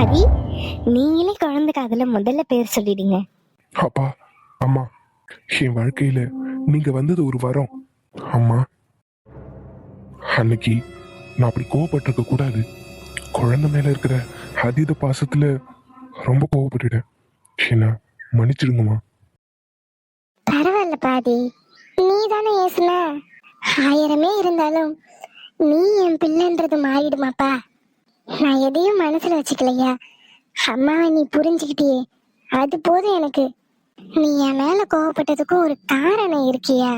ஆதி, நீங்களே குழந்தைக்கு அதுல முதல்ல பேர் சொல்லிடுங்க. அப்பா, அம்மா, என் வாழ்க்கையில நீங்க வந்தது ஒரு வரம். அம்மா, அன்னைக்கு நான் அப்படி கோவப்பட்டிருக்க கூடாது. குழந்தை மேல இருக்கிற அதீத பாசத்துல ரொம்ப கோவப்பட்டுட்டேன். என்ன மன்னிச்சிடுங்கம்மா. பரவாயில்ல பாதி, நீ தானே ஏசுன. 1000 இருந்தாலும் நீ என் பிள்ளைன்றது மாறிடுமாப்பா. நான் எதையும் மனசுல வச்சுக்கலையா, அம்மாவை நீ புரிஞ்சுக்கிட்டியே, அது போதும் எனக்கு. நீ என் மேல கோவப்பட்டதுக்கும் ஒரு காரணம் இருக்கியா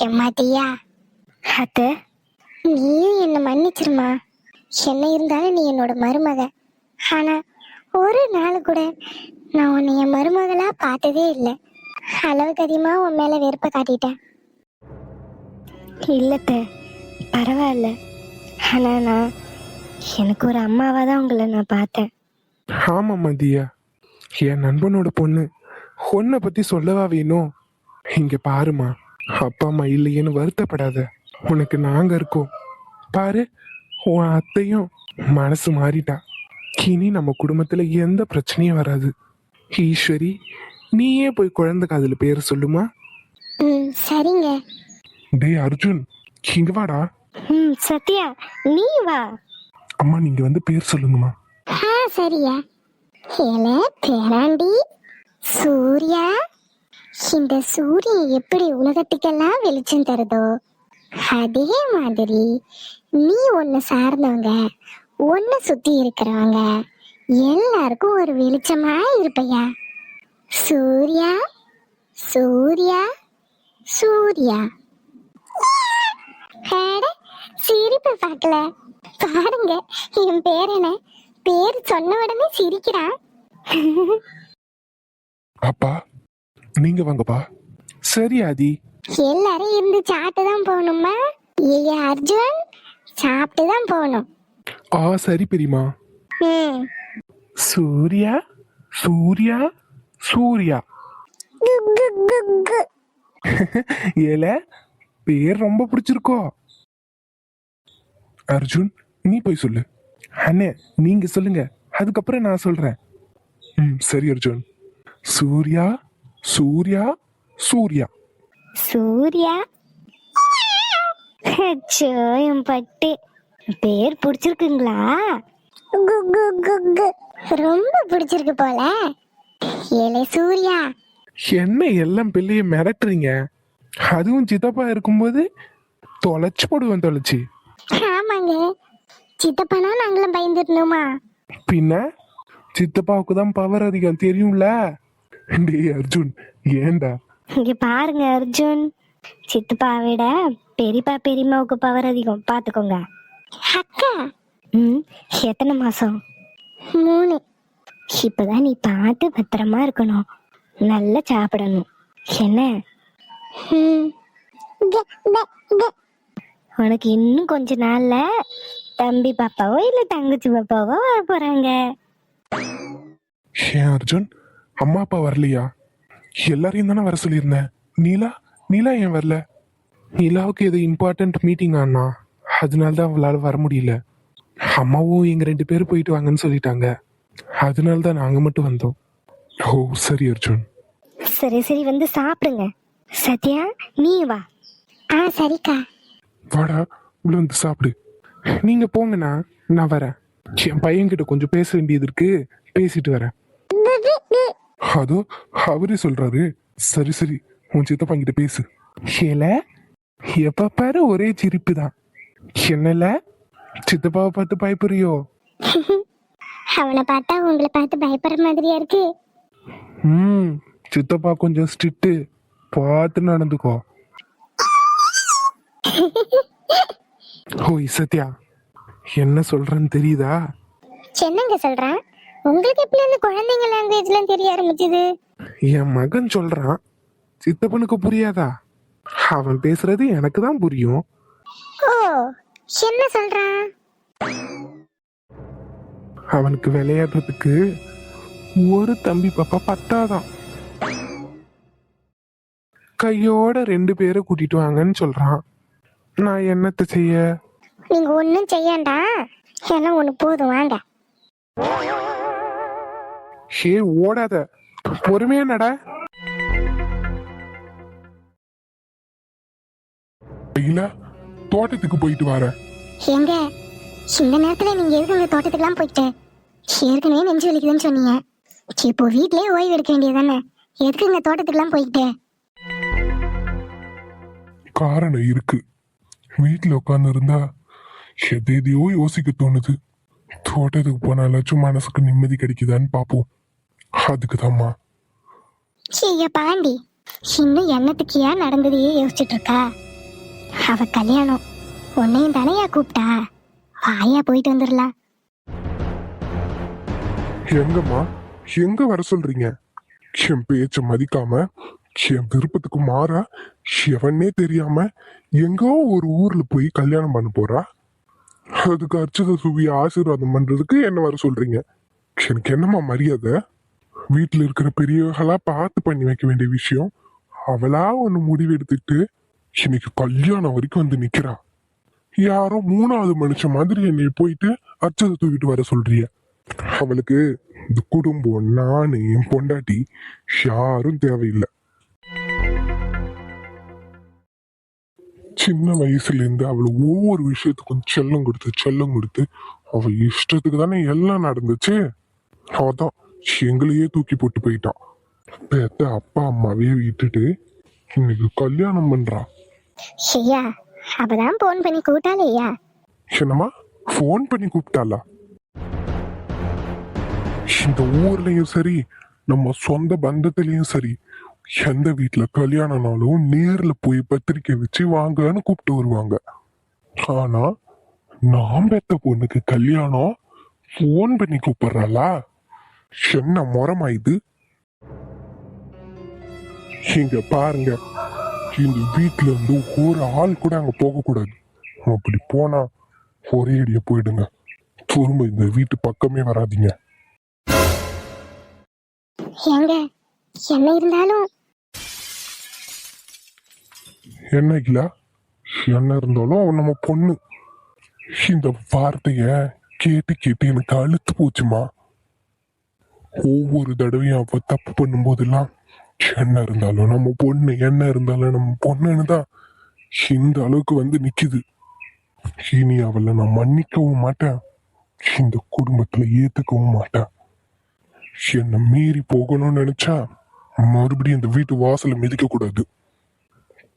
எம்மாட்டியா? அத்த, நீயும் என்னை மன்னிச்சிருமா. என்ன இருந்தாலும் நீ என்னோட மருமக. ஆனா ஒரு நாள் கூட நான் உன்னை என் மருமகளா பார்த்ததே இல்லை. அளவுக்கு அதிகமா உன் மேல வெறுப்ப காட்டிட்டேன். இல்லத்த, பரவாயில்ல. ஆனா நான் எனக்கு ஒரு அம்மாவா தான் உங்களை நான் பார்த்தேன். ஆமாம்மா தியா, என் நண்பனோட பொண்ணு உன்னை பத்தி சொல்லவா வேணும்? இங்க பாருமா, அப்பா அம்மா இல்லையேன்னு வருத்தப்படாத. உனக்கு நாங்க இருக்கோம். பாரு, உன் அத்தையும் மனசு மாறிட்டா. இனி நம்ம குடும்பத்துல எந்த பிரச்சனையும் வராது. ஈஸ்வரி, நீயே போய் குழந்தை காதுல பேர் சொல்லுமா. சரிங்க. டேய் அர்ஜுன், இங்க வாடா. சத்யா, நீ வா. அம்மா, நீங்க வந்து பேர் சொல்லுங்கம்மா. சரியா. ஏல பேராண்டி சூர்யா, இந்த சூரியன் எப்படி உலகத்துக்கெல்லாம் வெளிச்சம் தருதோ, அதே மாதிரி நீ ஒன்னு சார்ந்தவங்க, ஒன்னு சுத்தி இருக்கிறவங்க எல்லாருக்கும் ஒரு வெளிச்சமா இருப்பையா. சூர்யா சூர்யா சூர்யா. சிரிப்பு பார்க்கல பாருங்க, என் பேர் என்ன, பேர் சொன்ன உடனே சிரிக்கிறான். அப்பா, நீங்க வாங்கப்பா. சரி ஆதி, எல்லாரும் இருந்து சாப்பிட்டு தான் போகணுமா இல்லையா அர்ஜுன்? சாப்பிட்டு தான் போகணும். சரி பெரியமா. சூர்யா சூர்யா சூர்யா. ஏல, பேர் ரொம்ப பிடிச்சிருக்கோ. அர்ஜுன், நீ போய் சொல்லு. அண்ணே, நீங்க சொல்லுங்க, அதுக்கப்புறம் நான் சொல்றேன். சரி அர்ஜுன். சூர்யா சூர்யா சூர்யா சூர்யா. என் பட்டு பேர் பிடிச்சிருக்குங்களா? ரொம்ப பிடிச்சிருக்கு போல. ஏலே சூர்யா, என்ன எல்லாம் பிள்ளைய மிரட்டுறீங்க? அதுவும் சித்தப்பா இருக்கும்போது தொலைச்சு போடுவேன், தொலைச்சி. ஆமாங்க, சித்தப்பானா நாங்களும் பயந்துடணுமா? பின்ன சித்தப்பாவுக்கு தான் பவர் அதிகம், தெரியும்ல. டேய் அர்ஜுன், ஏண்டா? இங்க பாருங்க அர்ஜுன், சித்தப்பா விட பெரியப்பா பெரியம்மாவுக்கு பவர் அதிகம், பாத்துக்கோங்க. அக்கா, எத்தனை மாசம்? 3. இப்பதான் நீ பார்த்து பத்திரமா இருக்கணும், நல்லா சாப்பிடணும், என்ன? உனக்கு இன்னும் கொஞ்ச நாள்ல தம்பி பாப்பாவோ இல்ல தங்கச்சி பாப்பாவோ வர போறாங்க. ஏன் அர்ஜுன், அம்மா அப்பா வரலையா? எல்லாரையும் தானே வர சொல்லியிருந்தேன். நீலா ஏன் வரல? நீலாவுக்கு எது இம்பார்ட்டன்ட் மீட்டிங் ஆனா, அதனால தான் அவளால வர முடியல. அம்மாவும் எங்க 2 பேரும் போயிட்டு வாங்கன்னு சொல்லிட்டாங்க, அதனால தான் நாங்க மட்டும் வந்தோம். ஓ சரி அர்ஜுன். சரி வந்து சாப்பிடுங்க. சத்யா, நீ வா. சரிக்கா. வாடா, உள்ள வந்து சாப்பிடு. நீங்க போங்கண்ணா, நான் வரேன். என் பையன்கிட்ட கொஞ்சம் பேச வேண்டியது இருக்கு, பேசிட்டு வரேன். அதோ அவரே சொல்றாரு. சரி, உன் சித்தப்பாங்கிட்ட பேசு. ஏல, எப்ப பாரு ஒரே சிரிப்பு தான். என்னல, சித்தப்பாவை பார்த்து பயப்படுறியோ? அவனை பார்த்தா உங்களை பார்த்து பயப்படுற மாதிரியா இருக்கு. சித்தப்பா கொஞ்சம் ஸ்ட்ரிக்ட், பார்த்து நடந்துக்கோ. ஓய் சத்யா, என்ன சொல்றேன்னு தெரியுதா? என்னங்க சொல்றான்? உங்களுக்கு எப்படி அந்த குழந்தைங்க லாங்குவேஜ்லாம் தெரிய ஆரம்பிச்சது? என் மகன் சொல்றான், சித்தப்பனுக்கு புரியாதா? அவன் பேசுறது எனக்கு தான் புரியும். ஓ, என்ன சொல்றான்? அவனுக்கு விளையாடுறதுக்கு ஒரு தம்பி பாப்பா பத்தாதான், கையோட 2 பேரை கூட்டிட்டு வாங்கன்னு சொல்றான். நான் என்னத்த செய்ய? நீங்க ஒன்னும் செய்யண்டா, எல்லாம் ஒண்ணு போதும், வாங்க. ஹே ஓடாத, பொறுமையா நட. இல்ல தோட்டத்துக்கு போயிட்டு வர. எங்க இந்த நேரத்துல நீங்க எதுக்கு இந்த தோட்டத்துக்குலாம் போயிட்டு? ஏற்கனவே நெஞ்சு வலிக்குதுன்னு சொன்னீங்க. இப்போ வீட்லயே ஓய்வு எடுக்க வேண்டியதானே, எதுக்கு இந்த தோட்டத்துக்குலாம் போயிட்டு? காரணம் இருக்கு. வீட்டுல உட்கார்ந்து இருந்தா எதையோ யோசிக்க தோணுது. தோட்டத்துக்கு போனாலாச்சும் மனசுக்கு நிம்மதி கிடைக்குதான்னு பாப்போம். அதுக்குதாம்மா. ஐயா பாண்டி, இன்னும் என்னத்துக்கு ஏன் நடந்ததையே யோசிச்சுட்டு இருக்கா? அவ கல்யாணம் உன்னையும் தானையா கூப்பிட்டா, வாயா போயிட்டு வந்துடலாம். எங்கம்மா, எங்க வர சொல்றீங்க? என் பேச்ச மதிக்காம, என் விருப்பத்துக்கு மாறா, எவனே தெரியாம எங்கோ ஒரு ஊர்ல போய் கல்யாணம் பண்ண போறா. அதுக்கு அர்ச்சத சுவி ஆசீர்வாதம் பண்றதுக்கு என்ன வர சொல்றீங்க? எனக்கு என்னம்மா மரியாதை? வீட்டுல இருக்கிற பெரியவர்களா பார்த்து பண்ணி வைக்க வேண்டிய விஷயம், அவளா ஒண்ணு முடிவு எடுத்துட்டு இன்னைக்கு கல்யாணம் வரைக்கும் வந்து நிக்கிறா. யாரோ மூணாவது மனுஷன் மாதிரி என்னை போயிட்டு அர்ச்சதை தூக்கிட்டு வர சொல்றிய? அவளுக்கு இந்த குடும்பம், நானு, என் பொண்டாட்டி யாரும் தேவையில்லை. சின்ன வயசுல இருந்து அவளை ஒவ்வொரு விஷயத்துக்கும் செல்லம் கொடுத்து அவ இஷ்டத்துக்கு தானே எல்லாம் நடந்துச்சு. அதான் எங்களையே தூக்கி போட்டு போயிட்டான். பெத்த அப்பா அம்மாவே விட்டுட்டு இன்னைக்கு கல்யாணம் பண்றா. ஐயா அவதான் போன் பண்ணி கூட்டாலேயா? என்னம்மா, போன் பண்ணி கூப்பிட்டாளா? இந்த ஊர்லயும் சரி, நம்ம சொந்த பந்தத்திலயும் சரி, எந்த வீட்டுல கல்யாணம்னாலும் நேர்ல போய் பத்திரிக்கை வச்சு வாங்கன்னு கூப்பிட்டு வருவாங்க. ஆனா நான் பெத்த பொண்ணுக்கு கல்யாணம் போன் பண்ணி கூப்பிடுறாளா? என்ன முறமா இது? இங்க பாருங்க, இந்த வீட்டுல இருந்து ஒரு ஆள் கூட அங்க போக கூடாது. அப்படி போனா ஒரே அடியா போயிடுங்க. திரும்ப இந்த வீட்டு பக்கமே வராதீங்க. எங்க என்ன இருந்தாலும் என்ன இல்ல, என்ன இருந்தாலும் அவ நம்ம பொண்ணு. இந்த வார்த்தைய கேட்டு கேட்டு எனக்கு அழுத்து போச்சுமா. ஒவ்வொரு தடவையும் அவ தப்பு பண்ணும் போதெல்லாம் என்ன இருந்தாலும் நம்ம பொண்ணு, என்ன இருந்தாலும் நம்ம பொண்ணுன்னு தான் இந்த அளவுக்கு வந்து நிக்குது. இனி அவளை நான் மன்னிக்கவும் மாட்டேன், இந்த குடும்பத்துல ஏத்துக்கவும் மாட்டேன். என்ன மீறி போகணும்னு நினைச்சா மறுபடியும் இந்த வீட்டு வாசலை மிதிக்க கூடாது.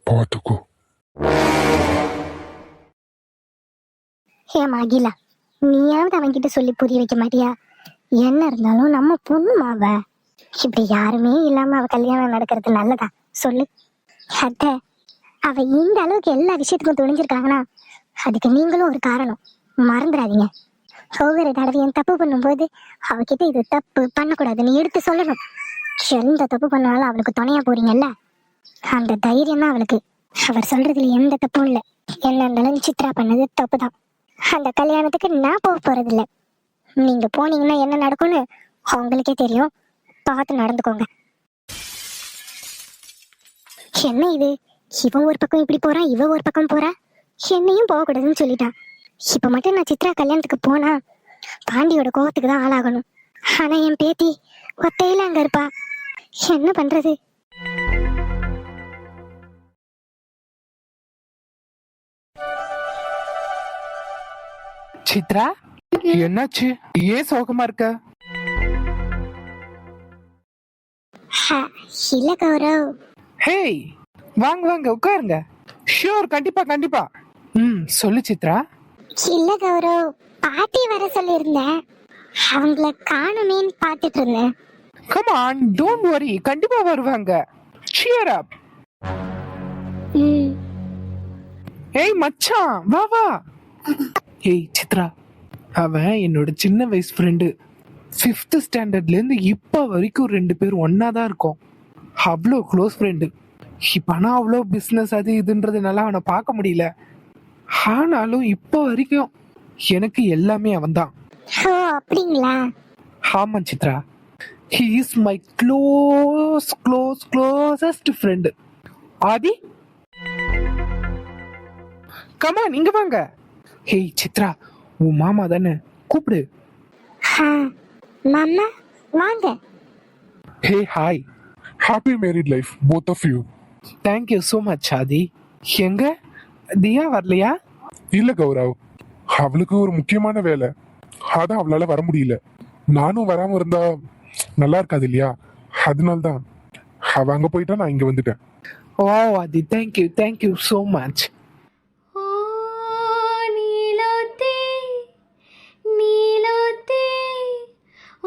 பாத்துக்கோ. ஏமா அகிலா, நீயாவது அவன்கிட்ட சொல்லி புரிய வைக்க மாட்டியா? என்ன இருந்தாலும் நம்ம பொண்ணு மாவ. இப்படி யாருமே இல்லாம அவ கல்யாணம் நடக்கிறது நல்லதா சொல்லு? அத்தை, அவ இந்த அளவுக்கு எல்லா விஷயத்துக்கும் துணிஞ்சிருக்காங்கன்னா அதுக்கு நீங்களும் ஒரு காரணம், மறந்துடாதீங்க. ஒவ்வொரு தடவையும் தப்பு பண்ணும்போது அவகிட்ட இது தப்பு பண்ணக்கூடாதுன்னு எடுத்து சொல்லணும். எந்த தப்பு பண்ணாலும் அவளுக்கு துணையா போறீங்கல்ல, அந்த தைரியம் தான் அவளுக்கு. அவர் சொல்றதுல எந்த தப்பும் இல்லை. என்ன இருந்தாலும் சித்ரா பண்ணது தப்பு தான். அந்த கல்யாணத்துக்கு நான் போக போறது இல்லை. நீங்க போனீங்கன்னா என்ன நடக்கும்னு அவங்களுக்கே தெரியும், பார்த்து நடந்துக்கோங்க. என்ன இது, இவன் ஒரு பக்கம் இப்படி போறான், இவ ஒரு பக்கம் போறா. என்னையும் போகக்கூடாதுன்னு சொல்லிட்டான். இப்ப மட்டும் நான் சித்ரா கல்யாணத்துக்கு போனா பாண்டியோட கோவத்துக்கு தான் ஆளாகணும். ஆனா என் பேத்தி ஒத்தையில அங்க இருப்பா, என்ன பண்றது? சித்ரா, என்னாச்சு? ஏன் சோகமா இருக்க? இல்ல கௌரவ். ஹேய், வாங்க வாங்க உட்காருங்க. ஷூர், கண்டிப்பா கண்டிப்பா. சொல்லு சித்ரா. இல்ல கௌரவ், பாட்டி வர சொல்லியிருந்தேன், அவங்கள காணுமேன்னு பாத்துட்டு இருந்தேன். கம் ஆன், டோன்ட் வரி, கண்டிப்பா வருவாங்க. Cheer up. ஏய் மச்சான், வா வா. ஏய் சித்ரா, அவன் என்னோட சின்ன வயசு ஃப்ரெண்டு. 5th ஸ்டாண்டர்ட்ல இருந்து இப்ப வரைக்கும் 2 பேரும் ஒன்னா தான் இருக்கோம். அவ்வளோ க்ளோஸ் ஃப்ரெண்டு. இப்ப நான் அவ்வளோ பிஸ்னஸ் அது இதுன்றதுனால அவனை பார்க்க முடியல. ஆனாலும் இப்ப வரைக்கும் எனக்கு எல்லாமே அவன் தான். ஓ அப்படிங்களா? ஆமா Chitra, he is my closest friend. Aadhi, come on இங்க வாங்க. ஹேய் சித்ரா, உன் மாமா தானே, கூப்பிடு. ஹா, மாமா வாங்க. Hey hi, happy married life both of you. Thank you so much Aadhi. எங்க தியா வரலையா? இல்ல கௌரவ், அவளுக்கு ஒரு முக்கியமான வேலை, அதான் அவளால வர முடியல. நானும் வராம இருந்தா நல்லா இருக்காது இல்லையா, அதனால்தான் அவ அங்க போயிட்டா நான் இங்க வந்துட்டேன். ஓ ஆதி, தேங்க்யூ ஸோ மச். ஓ நீலோத்தே நீலோத்தே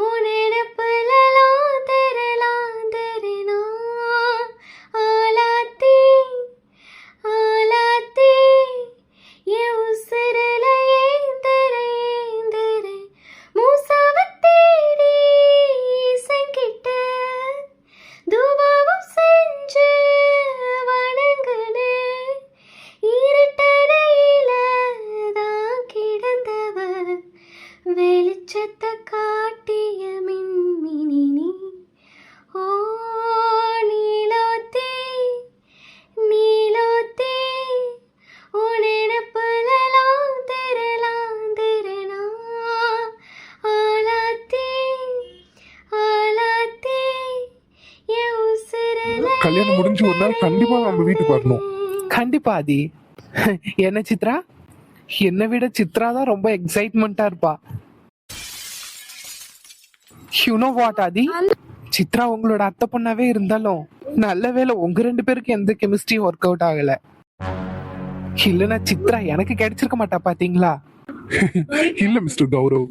உனெனப்பலலாம் தெரலாம் தெரனா ஆலாத்தே ஆலாத்தே ஏ உசுரல ஏந்தரே ஏந்தரே மூசாவத்தேடி சங்கிட்ட தூபாவும் செஞ்சு வணங்குனே இருட்டறையில தான் கிடந்தவ வெளிச்சத்தை காட்டிய மின்மினி நீ. ஓ நீலோத்தே நீலோத்தே உனெனப்பலலாம் தெரலாம் தெரனா ஆலாத்தே ஆலாத்தே ஏ உசுரல கல்யாணம் முடிஞ்சு ஒரு நாள் கண்டிப்பா நம்ம வீட்டுக்கு வரணும். கண்டிப்பா ஆதி. என்ன சித்ரா, என்னை விட சித்ரா தான் ரொம்ப எக்ஸைட்மெண்டா இருப்பா. யூ நோ வாட் ஆதி, சித்ரா உங்களோட அத்தை பொண்ணாவே இருந்தாலும் நல்ல வேளை உங்க 2 பேருக்கு எந்த கெமிஸ்ட்ரி ஒர்க் அவுட் ஆகல. இல்லைன்னா சித்ரா எனக்கு கிடைச்சிருக்க மாட்டா பாத்தீங்களா? இல்ல மிஸ்டர் கௌரவ்,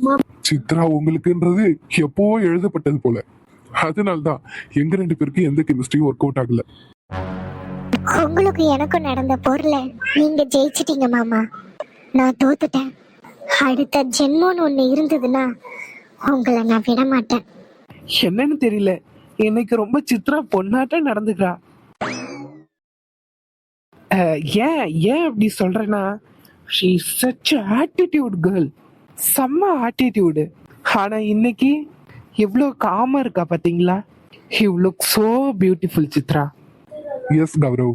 சித்ரா உங்களுக்குன்றது எப்போ எழுதப்பட்டது போல, அதனால்தான் எங்க 2 பேருக்கு எந்த கெமிஸ்ட்ரியும் ஒர்க் அவுட் ஆகல. உங்களுக்கு எனக்கும் நடந்த போர்ல நீங்க ஜெயிச்சிட்டீங்க மாமா, நான் தோத்துட்டேன். அடுத்த ஜென்மோன்னு ஒண்ணு இருந்ததுன்னா உங்களை நான் விட மாட்டேன். என்னன்னு தெரியல, இன்னைக்கு ரொம்ப சித்ரா பொண்ணாட்டம் நடந்துக்கிறா. ஏன் ஏன் அப்படி சொல்றேன்னா, she is such a attitude girl, செம்ம ஆட்டிடியூடு. ஆனா இன்னைக்கு எவ்வளோ காமா இருக்கா பாத்தீங்களா? You look so beautiful Chitra. Yes Gaurav,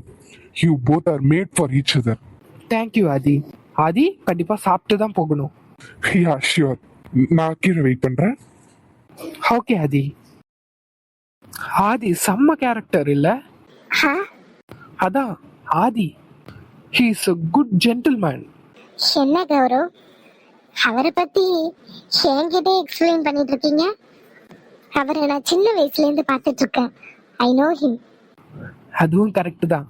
you both are made for each other. Thank you Aadhi. Aadhi கண்டிப்பா சாப்பிட்டு தான் போகணும். யா ஷியோர், நான் கீழே வெயிட் பண்றேன். ஓகே ஆதி. ஆதி செம்ம கேரக்டர் இல்ல? ஹா, அதான் ஆதி, he is a good gentleman. என்ன கௌரவ், அவரை பத்தி என்கிட்ட எக்ஸ்பிளைன் பண்ணிட்டு இருக்கீங்க? அவரை நான் சின்ன வயசுல இருந்து பார்த்துட்டு இருக்கேன். I know him. அதுவும் கரெக்ட் தான்.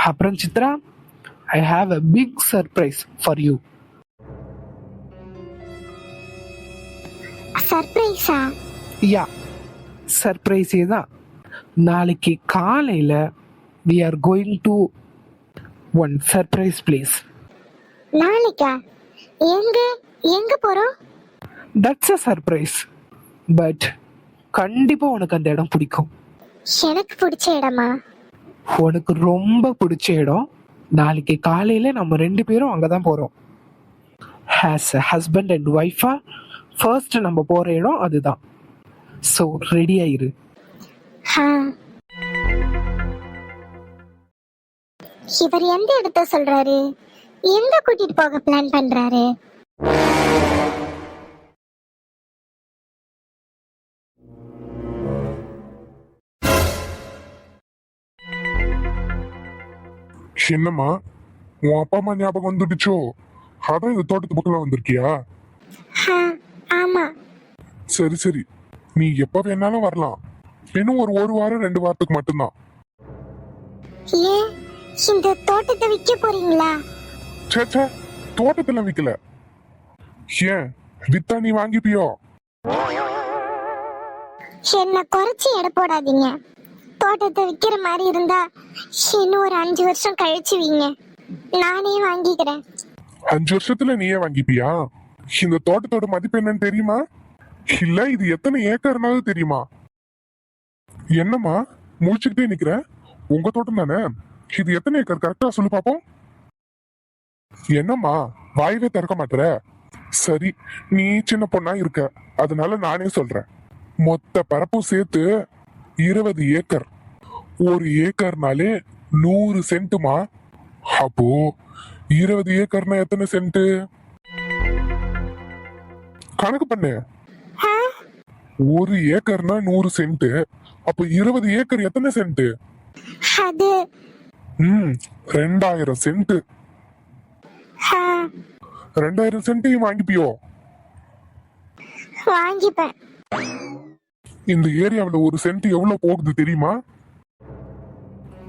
அப்புறம் Chitra, I have a big surprise for you. சர்ப்ரைஸா? யா, சர்ப்ரைஸே தான். நாளைக்கு காலையில we are going to one surprise place. நாளைக்கா? எங்க எங்க போறோம்? That's a surprise. பட் கண்டிப்பா உனக்கு அந்த இடம் பிடிக்கும். எனக்கு பிடிச்ச இடமா? உனக்கு ரொம்ப பிடிச்ச இடம். நாளைக்கு காலையில நம்ம 2 பேரும் அங்கதான் போறோம். ஆஸ் அ ஹஸ்பண்ட் அண்ட் ஒய்ஃபா ஃபர்ஸ்ட் நம்ம போற இடம் அதுதான். ஸோ ரெடி ஆயிரு. ஹா, இவர் எந்த இடத்த சொல்றாரு? எங்க கூட்டிட்டு போக பிளான் பண்றாரு? என்னம்மா, உன் அப்பா அம்மா ஞாபகம் வந்துடுச்சோ? அதான் இந்த தோட்டத்து பக்கம் வந்திருக்கியா? ஹா, ஆமா. சரி சரி, நீ எப்ப வேணாலும் வரலாம். இன்னும் ஒரு வாரம் 2 வாரத்துக்கு மட்டும்தான். ஏன் இந்த தோட்டத்தை விற்க போறீங்களா? சே, தோட்டத்துல விக்கல. ஏன் வித்தா நீ வாங்கிப்பியோ? என்ன குறைச்சி எடை போடாதீங்க. தோட்டத்தை விற்கிற மாதிரி இருந்தா இன்னும் ஒரு 5 வருஷம் கழிச்சு வீங்க, நானே வாங்கிக்கிறேன். 5 வருஷத்துல நீயே வாங்கிப்பியா? இந்த தோட்டத்தோட மதிப்பு என்னன்னு தெரியுமா? இல்ல இது எத்தனை ஏக்கர்னாலும் தெரியுமா? என்னம்மா முடிச்சுக்கிட்டே நிக்கிற? உங்க தோட்டம் தானே, இது எத்தனை ஏக்கர் கரெக்டா சொல்லு பாப்போம். என்னம்மா வாயவே திறக்க மாட்டற? சரி, நீ சின்ன பொண்ணா இருக்க, அதனால நானே சொல்றேன். மொத்த பரப்பும் சேர்த்து 20 ஏக்கர். 1 ஏக்கர்னாலே 100 சென்ட்டுமா. அப்போ 20 ஏக்கர்னா எத்தனை சென்ட்? கணக்கு பண்ணு. ஆ, ஒரு ஏக்கர்னா 100 சென்ட். அப்ப 20 ஏக்கர் எத்தனை சென்ட்? அது 2000 சென்ட். ஆ, 2000 சென்ட்டையும் வாங்கிப்பியோ? வாங்கிப்பேன். இந்த ஏரியாவுல ஒரு சென்ட் எவ்வளவு போகுது தெரியுமா?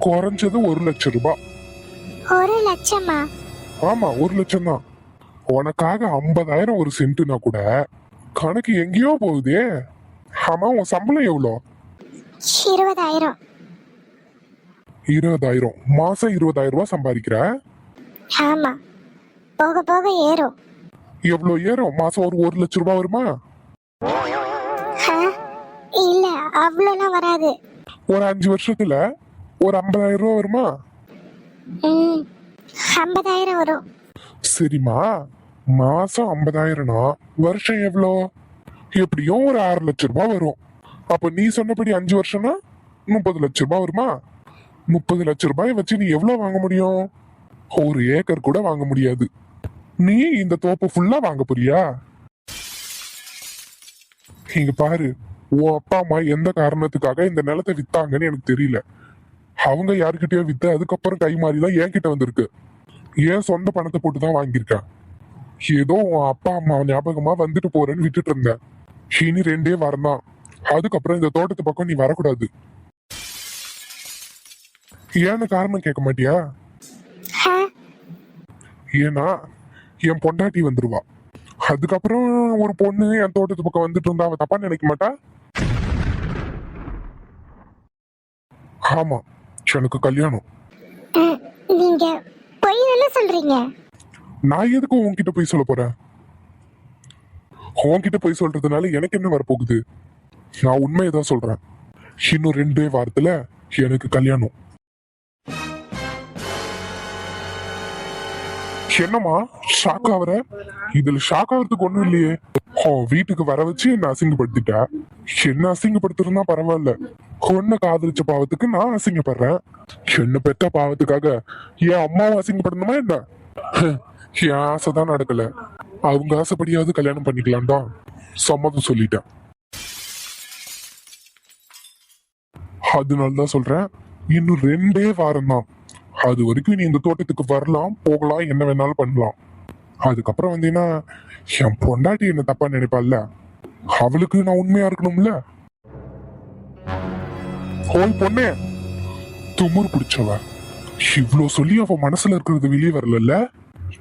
குறைஞ்சது 1 லட்சம் ரூபாய். 1,00,000மா? ஆமா, 1 லட்சம் தான். உனக்காக 50,000 ஒரு சென்ட்னா கூட கணக்கு எங்கேயோ போகுதே. ஆமா, உன் சம்பளம் எவ்வளோ? 20,000. 20,000. மாசம் 20,000 ரூபாய் சம்பாதிக்கிற. ஆமா, போக போக ஏறும். எவ்வளோ ஏறும்? மாசம் ஒரு 1 லட்சம் ரூபாய் வருமா? ஆ, இல்ல அவ்வளோலாம் வராது. ஒரு 5 வருஷத்துல ஒரு 50,000 ரூபாய் வருமா? 50,000 வரும். சரிம்மா, மாசம் 50,000னா வருஷம் எவ்வளோ? எப்படியும் ஒரு 6 லட்சம் ரூபாய் வரும். அப்ப நீ சொன்னபடி 5 வருஷம்னா 30 லட்சம் ரூபாய் வருமா? 30 லட்சம் ரூபாய் வச்சு நீ எவ்வளவு வாங்க முடியும்? 1 ஏக்கர் கூட வாங்க முடியாது. நீ இந்த தோப்பு ஃபுல்லா வாங்க போறியா? இங்க பாரு, உன் அப்பா அம்மா எந்த காரணத்துக்காக இந்த நிலத்தை வித்தாங்கன்னு எனக்கு தெரியல. அவங்க யாருக்கிட்டயோ வித்து அதுக்கப்புறம் கை மாறிதான் என்கிட்ட வந்திருக்கு. ஏன் சொந்த பணத்தை போட்டுதான் வாங்கியிருக்கேன். ஏதோ உன் அப்பா அம்மா ஞாபகமா வந்துட்டு போறேன்னு விட்டுட்டு இருந்தேன். இனி 2 வாரம் தான். அதுக்கப்புறம் இந்த தோட்டத்து பக்கம் நீ வரக்கூடாது. ஏன்னு காரணம் கேட்க மாட்டியா? ஆ, ஏன்னா என் பொண்டாட்டி வந்துருவா. அதுக்கப்புறம் ஒரு பொண்ணு என் தோட்டத்து பக்கம் வந்துட்டு இருந்தா அவ தப்பா நினைக்க மாட்டா? ஆமா, எனக்கு கல்யாணம். நீங்க பொய் தானே சொல்றீங்க? நான் எதுக்கு உன்கிட்ட போய் சொல்ல போறேன்? உன்கிட்ட போய் சொல்றதுனால எனக்கு என்ன வரப்போகுது? நான் உண்மையதான் சொல்றேன். இன்னும் 2 வாரத்துல எனக்கு கல்யாணம். என்னம்மா ஷாக் ஆகுற? இதுல ஷாக் ஆகிறதுக்கு ஒண்ணும் இல்லையே. வீட்டுக்கு வர வச்சு என்ன அசிங்கப்படுத்திட்ட. என்ன அசிங்கப்படுத்துறதுனா பரவாயில்ல. உன்னை காதலிச்ச பாவத்துக்கு நான் அசிங்கப்படுறேன். என்ன பெத்த பாவத்துக்காக என் அம்மாவை அசிங்கப்படணுமா என்ன? என் ஆசைதான் நடக்கல. அவங்க ஆசைப்படியாவது கல்யாணம் பண்ணிக்கலாம்டா. சம்மதம் சொல்லிட்டேன். அதனாலதான் சொல்றேன், இன்னும் 2 வாரம் தான். அது வரைக்கும் நீ இந்த தோட்டத்துக்கு வரலாம், போகலாம், என்ன வேணாலும் பண்ணலாம். அதுக்கப்புறம் வந்தீங்கன்னா என் பொண்டாட்டி என்ன தப்பா நினைப்பாள்ல. அவளுக்கு நான் உண்மையா இருக்கணும்ல. ஓய் பொண்ணே, துமுறு பிடிச்சவ. இவ்ளோ சொல்லி அவ மனசுல இருக்கிறது வெளியே வரல.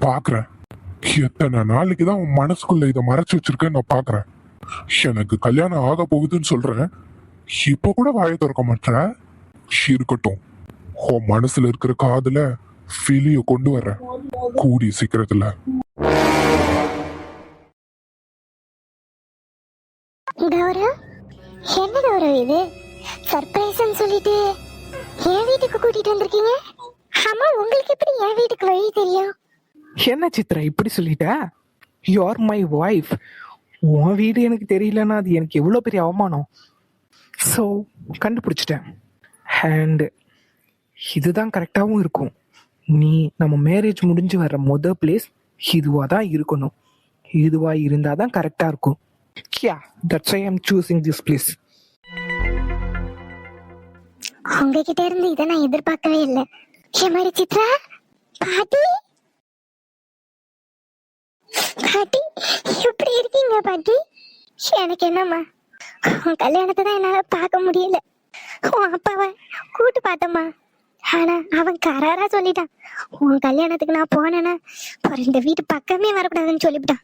பாக்குறேன் எத்தனை நாளைக்குதான் உன் மனசுக்குள்ள இதை மறைச்சு வச்சிருக்கேன்னு நான் பாக்குறேன். எனக்கு கல்யாணம் ஆக போகுதுன்னு சொல்றேன், இப்ப கூட வாயை திறக்க மாட்டேற. இருக்கட்டும், உன் மனசுல இருக்கிற காதுல வெளிய கொண்டு வர்றேன் கூடிய சீக்கிரத்துல. கௌரவ், என்ன கௌரவ் இது? சர்ப்ரைஸ்ன்னு சொல்லிட்டு என் வீட்டுக்கு கூட்டிட்டு வந்திருக்கீங்க. ஆமா, உங்களுக்கு எப்படி என் வீட்டுக்கு வழி தெரியும்? என்ன சித்ரா இப்படி சொல்லிட்ட? You are my wife. உன் வீடு எனக்கு தெரியலன்னா அது எனக்கு எவ்வளோ பெரிய அவமானம். ஸோ கண்டுபிடிச்சிட்டேன். அண்ட் இதுதான் கரெக்டாகவும் இருக்கும். நீ நம்ம மேரேஜ் முடிஞ்சு வர்ற பிளேஸ் இதுவாக தான் இருக்கணும். இதுவாக இருந்தால் தான் கரெக்டாக இருக்கும். யா, தட்ஸ் ஐ ஆம் சூசிங் திஸ் பிளேஸ். உங்ககிட்ட இருந்து இதை நான் எதிர்பார்க்கவே இல்லை. எம்மாடி சித்ரா, பாட்டி பாட்டி எப்படி இருக்கீங்க பாட்டி? எனக்கு என்னம்மா, உன் கல்யாணத்தை தான் என்னால பார்க்க முடியல. உன் அப்பாவை கூட்டு பார்த்தம்மா, ஆனா அவன் கராரா சொல்லிட்டான், உன் கல்யாணத்துக்கு நான் போனேன்னா இந்த வீட்டு பக்கமே வரக்கூடாதுன்னு சொல்லிவிட்டான்.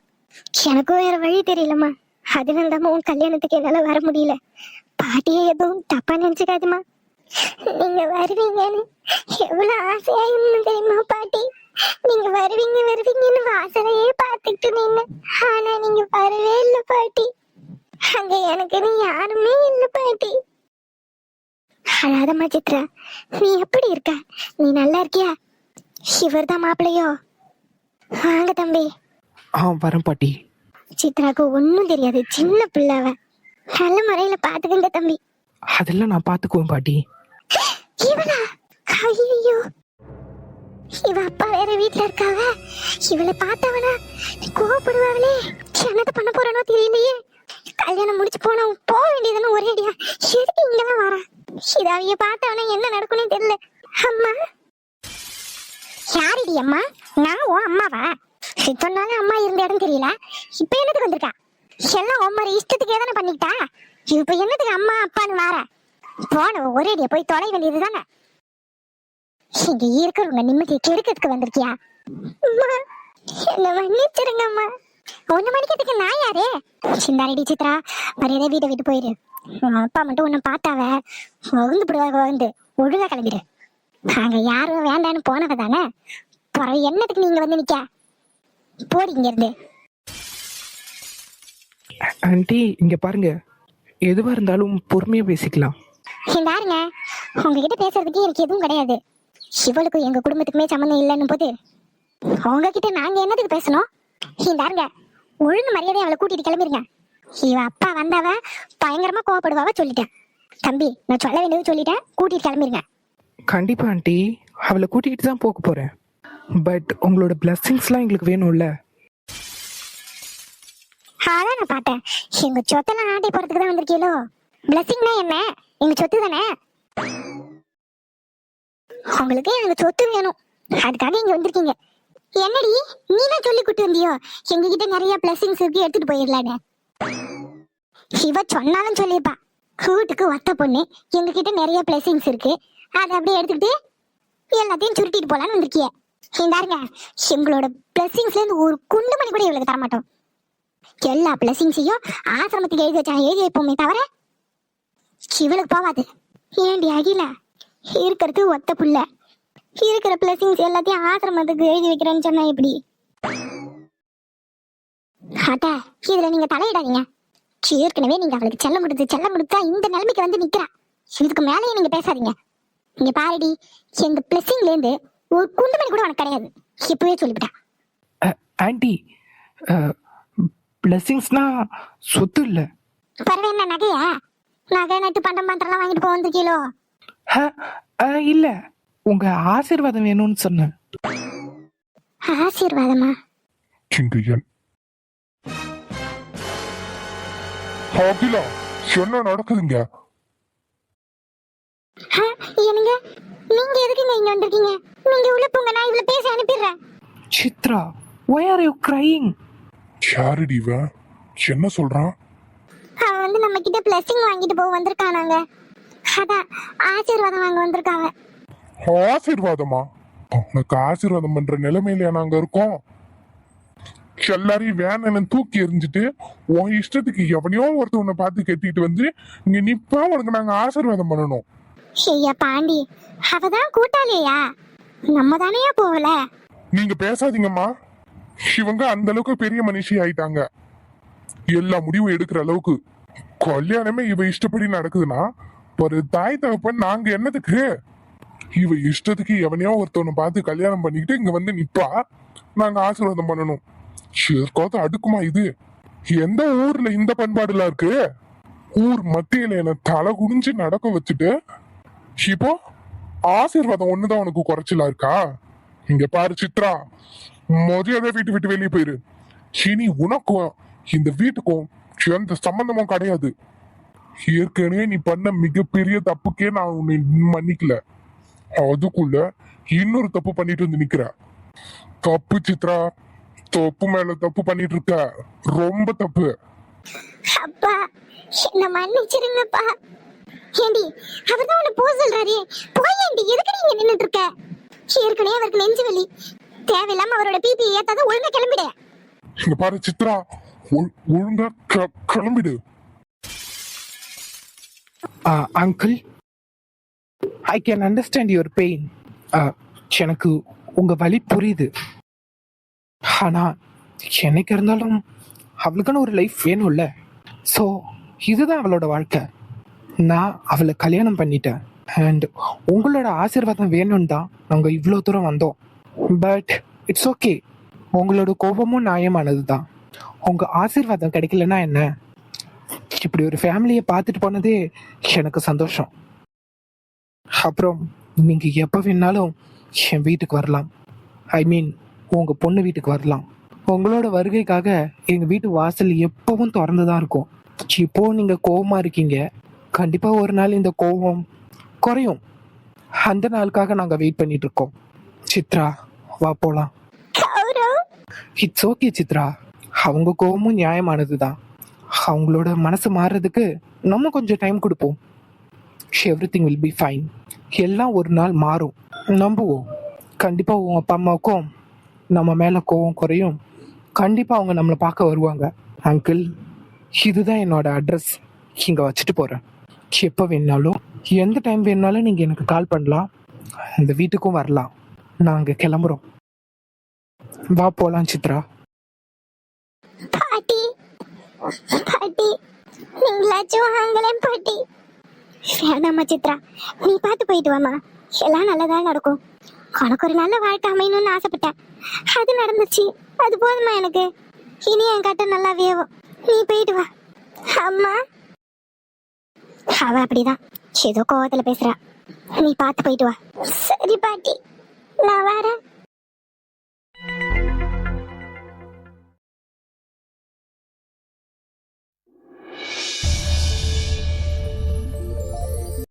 எனக்கும் வேற வழி தெரியலம்மா. அதனால தான் உன் கல்யாணத்துக்கு என்னால வர முடியல. பாட்டியே எதுவும் தப்பா நினைச்சுக்காதுமா. நீங்க வருவீங்கன்னு எவ்வளவு ஆசையா இருந்தது தெரியுமா பாட்டி? நீங்க வருவீங்கன்னு வாசலையே பார்த்துட்டு நின்னு, ஆனா நீங்க வரவே இல்லை பாட்டி. அங்க எனக்குன்னு யாருமே இல்லை பாட்டி. அழாதம்மா சித்ரா, நீ எப்படி இருக்க? நீ நல்லா இருக்கியா? இவர் தான் மாப்பிள்ளையோ? வாங்க தம்பி. வரேன் பாட்டி. சித்ராக்கு ஒன்னும் தெரியாது, சின்ன பிள்ளைவ. நல்ல முறையில பாத்துக்கங்க தம்பி. அதெல்லாம் நான் பாத்துக்குவேன் பாட்டி. இவளா? ஐயோ, இவ அப்பா வேற வீட்டுல இருக்காவ. இவளை பார்த்தவனா கோவப்படுவாங்களே. என்னத்த பண்ண போறனோ தெரியலையே. கல்யாணம் முடிச்சு போனா போக வேண்டியதுன்னு ஒரேடியா எதுக்கு இங்கெல்லாம் வரா? இது அவைய பார்த்தவனே என்ன நடக்கும்னு தெரியல. அம்மா யாரிடி அம்மா? நான் உன் அம்மாவா? சொன்னாலும் அம்மா இருந்த இடம் தெரியல. இப்ப என்னத்துக்கு வந்திருக்கா? எல்லாம் உம்மரை இஷ்டத்துக்கே தானே பண்ணிக்கிட்டா. இப்ப என்னத்துக்கு அம்மா அப்பான்னு வார? போன ஒரேடியா போய் தொலை வேண்டியது தானே. இங்க இருக்கிறவங்க நிம்மதியை கெடுக்கிறதுக்கு வந்திருக்கியா? அம்மா என்ன மன்னிச்சிருங்க அம்மா. 1 மணிக்கிறதுக்கு நான் யாரு? சிந்தாரடி சித்ரா, மரியாதை வீட்டை விட்டு போயிரு. உன் அப்பா மட்டும் உன்னை பார்த்தாவ வந்து ஒழுங்கா கிளம்பிடு. நாங்க யாரும் வேண்டான்னு போனவ தானே. பிறகு என்னத்துக்கு நீங்க வந்து நிக்க? போடி இங்க இருந்து. ஆண்டி இங்க பாருங்க, எதுவா இருந்தாலும் பொறுமையா பேசிக்கலாம். பாருங்க, உங்ககிட்ட பேசுறதுக்கு எனக்கு எதுவும் கிடையாது. இவளுக்கும் எங்க குடும்பத்துக்குமே சம்மந்தம் இல்லைன்னு போது உங்ககிட்ட நாங்க என்னதுக்கு பேசணும்? பாருங்க, ஒழுங்கு மரியாதை அவளை கூட்டிட்டு கிளம்பிருங்க. இவ அப்பா வந்தாவ பயங்கரமா கோவப்படுவாவ சொல்லிட்டேன். தம்பி, நான் சொல்ல வேண்டியது சொல்லிட்டேன், கூட்டிட்டு கிளம்பிருங்க. கண்டிப்பா ஆண்டி, அவளை கூட்டிகிட்டு தான் போக போறேன். பட் உங்களோட பிளஸ்ஸிங்ஸ்லாம் எங்களுக்கு வேணும்ல. அதான் நான் பார்த்தேன், எங்க சொத்தெல்லாம் ஆட்டி போறதுக்கு தான் வந்திருக்கீங்களோ. பிளஸிங்னா என்ன? எங்க சொத்து தானே. உங்களுக்கு எங்க சொத்து வேணும், அதுக்காக இங்க வந்திருக்கீங்க. என்னடி நீ தான் சொல்லி கூட்டு வந்தியோ எங்ககிட்ட நிறைய பிளஸிங்ஸ் இருக்கு, எடுத்துட்டு போயிடலான்னு? இவ சொன்னாலும் சொல்லிப்பா, வீட்டுக்கு ஒத்த பொண்ணு, எங்ககிட்ட நிறைய பிளஸிங்ஸ் இருக்கு, அதை அப்படியே எடுத்துக்கிட்டு எல்லாத்தையும் சுருட்டிட்டு போலான்னு வந்திருக்கிய. பாருங்க, எங்களோட பிளஸிங்ஸ்ல இருந்து ஒரு குண்டு மணி கூட இவளுக்கு தரமாட்டோம். எல்லா பிளஸிங்ஸையும் ஆசிரமத்துக்கு எழுதி வச்சா எழுதி வைப்போமே தவிர இவளுக்கு போவாது. ஏண்டி அகில, இருக்கிறது ஒத்த புள்ள, இருக்கிற பிளஸிங்ஸ் எல்லாத்தையும் ஆசிரமத்துக்கு எழுதி வைக்கிறேன்னு சொன்னா எப்படி? அட்டா, இதுல நீங்க தலையிடாதீங்க. ஏற்கனவே நீங்க அவளுக்கு செல்லம் கொடுத்தா இந்த நிலைமைக்கு வந்து நிக்கிறா. இதுக்கு மேலேயே நீங்க பேசாதீங்க. நீங்க பாருடி, எங்க பிளஸிங்ல இருந்து ஒரு குண்டுமணி கூட உனக்கு கிடையாது, இப்பவே சொல்லிவிட்டா. ஆண்டி, பிளஸிங்ஸ்னா சொத்து இல்ல. பரவாயில்ல, என்ன நகையா? நகை நட்டு பண்டம் பண்றலாம் வாங்கிட்டு போக வந்திருக்கீங்களோ? இல்ல, உங்க ஆசீர்வாதம் வேணும்னு சொன்னேன். ஆசீர்வாதமா? சிங்கையன் அகிலா, என்ன நடக்குதுங்க? என்னங்க நீங்க எதுக்குங்க இங்க வந்திருக்கீங்க? நீங்க உள்ள போங்க, நான் இவள பேச அனுப்பிடுறேன். Chitra, why are you crying? யாருடி இவன்? என்ன சொல்றான்? அவன் வந்து நம்ம கிட்ட பிளஸிங் வாங்கிட்டு போக வந்திருக்கானாங்க. அதான் ஆசீர்வாதம் வாங்க வந்திருக்காங்க. ஆசீர்வாதமா? உனக்கு ஆசீர்வாதம் பண்ற நிலைமையில நாங்க இருக்கோம். எல்லாரையும் வேணும்னு தூக்கி எறிஞ்சிட்டு உன் இஷ்டத்துக்கு எவனையோ ஒருத்தவனை பார்த்து கட்டிட்டு வந்து இங்க நிப்பா உனக்கு நாங்க ஆசீர்வாதம் பண்ணணும். ஐயா பாண்டி, அவதான் கூட்டாளியா, நம்ம தானே போகல. நீங்க பேசாதீங்கம்மா. இவங்க அந்த அளவுக்கு பெரிய மனுஷி ஆயிட்டாங்க. எல்லா முடிவும் எடுக்கிற அளவுக்கு. கல்யாணமே இவ இஷ்டப்படி நடக்குதுன்னா ஒரு தாய் தகப்பன் நாங்க என்னதுக்கு? இவ இஷ்டத்துக்கு எவனையோ ஒருத்தவனை பார்த்து கல்யாணம் பண்ணிக்கிட்டு இங்க வந்து நிப்பா, நாங்க ஆசீர்வாதம் பண்ணணும். ஏற்காவது அடுக்குமா இது? எந்த ஊர்ல இந்த பண்பாடுலாம் இருக்கு? ஊர் மத்தியில என்ன தலை குடிஞ்சு நடக்க வச்சுட்டு இப்போ ஆசீர்வாதம் ஒண்ணுதான் உனக்கு குறைச்சலா இருக்கா? இங்க பாரு சித்ரா, மரியாதை வீட்டு விட்டு வெளியே போயிரு. இனி உனக்கும் இந்த வீட்டுக்கும் எந்த சம்பந்தமும் கிடையாது. ஏற்கனவே நீ பண்ண மிகப்பெரிய தப்புக்கே நான் உன்னை மன்னிக்கல, அதுக்குள்ள இன்னொரு தப்பு பண்ணிட்டு வந்து நிக்கிற. தப்பு சித்ரா, தப்பு மேல தப்பு பண்ணிட்டு இருக்க, ரொம்ப தப்பு. அப்பா என்ன மன்னிச்சிருங்கப்பா. ஏண்டி அவர்தான் உன்னை போக சொல்றாரு, போயேண்டி, எதுக்கு நீங்க நின்னுட்டு இருக்க? ஏற்கனவே அவருக்கு நெஞ்சு வலி, தேவையில்லாம அவரோட பிபி ஏத்தாத, ஒழுங்கா கிளம்பிடு. இங்க பாரு சித்ரா, ஒழுங்கா கிளம்பிடு. Uncle, I can understand your pain. எனக்கு உங்க வலி புரியுது. ஆனா என்னைக்கு இருந்தாலும் அவளுக்கான ஒரு லைஃப் வேணும்ல. ஸோ இதுதான் அவளோட வாழ்க்கை. நான் அவளை கல்யாணம் பண்ணிட்டேன். அண்ட் உங்களோட ஆசீர்வாதம் வேணும்னு தான் நாங்கள் இவ்வளோ தூரம் வந்தோம். பட் இட்ஸ் ஓகே, உங்களோட கோபமும் நியாயமானது தான். உங்கள் ஆசீர்வாதம் கிடைக்கலன்னா என்ன? இப்படி ஒரு ஃபேமிலியை பார்த்துட்டு போனதே எனக்கு சந்தோஷம். அப்புறம் நீங்கள் எப்போ வேணாலும் என் வீட்டுக்கு வரலாம். ஐ மீன் உங்கள் பொண்ணு வீட்டுக்கு வரலாம். உங்களோட வருகைக்காக எங்கள் வீட்டு வாசல் எப்பவும் திறந்து தான் இருக்கும். இப்போ நீங்க கோவமா இருக்கீங்க, கண்டிப்பா ஒரு நாள் இந்த கோவம் குறையும். அந்த நாளுக்காக நாங்க வெயிட் பண்ணிட்டு இருக்கோம். சித்ரா, வா போலாம். கௌரவ், இட்ஸ் ஓகே சித்ரா, அவங்க கோவமும் நியாயமானதுதான். அவங்களோட மனசு மாறுறதுக்கு நம்ம கொஞ்சம் டைம் கொடுப்போம். Everything will be fine. எல்லாம் ஒரு நாள் மாறும், நம்புவோம். கண்டிப்பா உன் அப்பா அம்மாவுக்கும் நம்ம மேல கோவம் குறையும். கண்டிப்பா அவங்க நம்மளை பார்க்க வருவாங்க. அங்கிள், இதுதான் என்னோட அட்ரஸ், இங்க வச்சுட்டு போறேன். எப்போ வேணாலும் எந்த டைம் வேணாலும் நீங்க எனக்கு கால் பண்ணலாம். இந்த வீட்டுக்கும் வரலாம். நாங்க கிளம்புறோம். வா போலாம் சித்ரா. பாட்டி பாட்டி, நீங்களாச்சும் வாங்கலேன் பாட்டி. வேணாம்மா சித்ரா, நீ பார்த்து போயிட்டு வாமா. எல்லாம் நல்லதா நடக்கும். உனக்கு ஒரு நல்ல வாழ்க்கை அமையணும்னு ஆசைப்பட்டேன், அது நடந்துச்சு. அது போதுமா எனக்கு. இனி என் கட்ட நல்லா வேவும். நீ போயிட்டு வா. அம்மா, அவ அப்படிதான் ஏதோ கோவத்துல பேசுறா. நீ பார்த்து போயிட்டு வா. சரி பாட்டி, நான் வரேன்.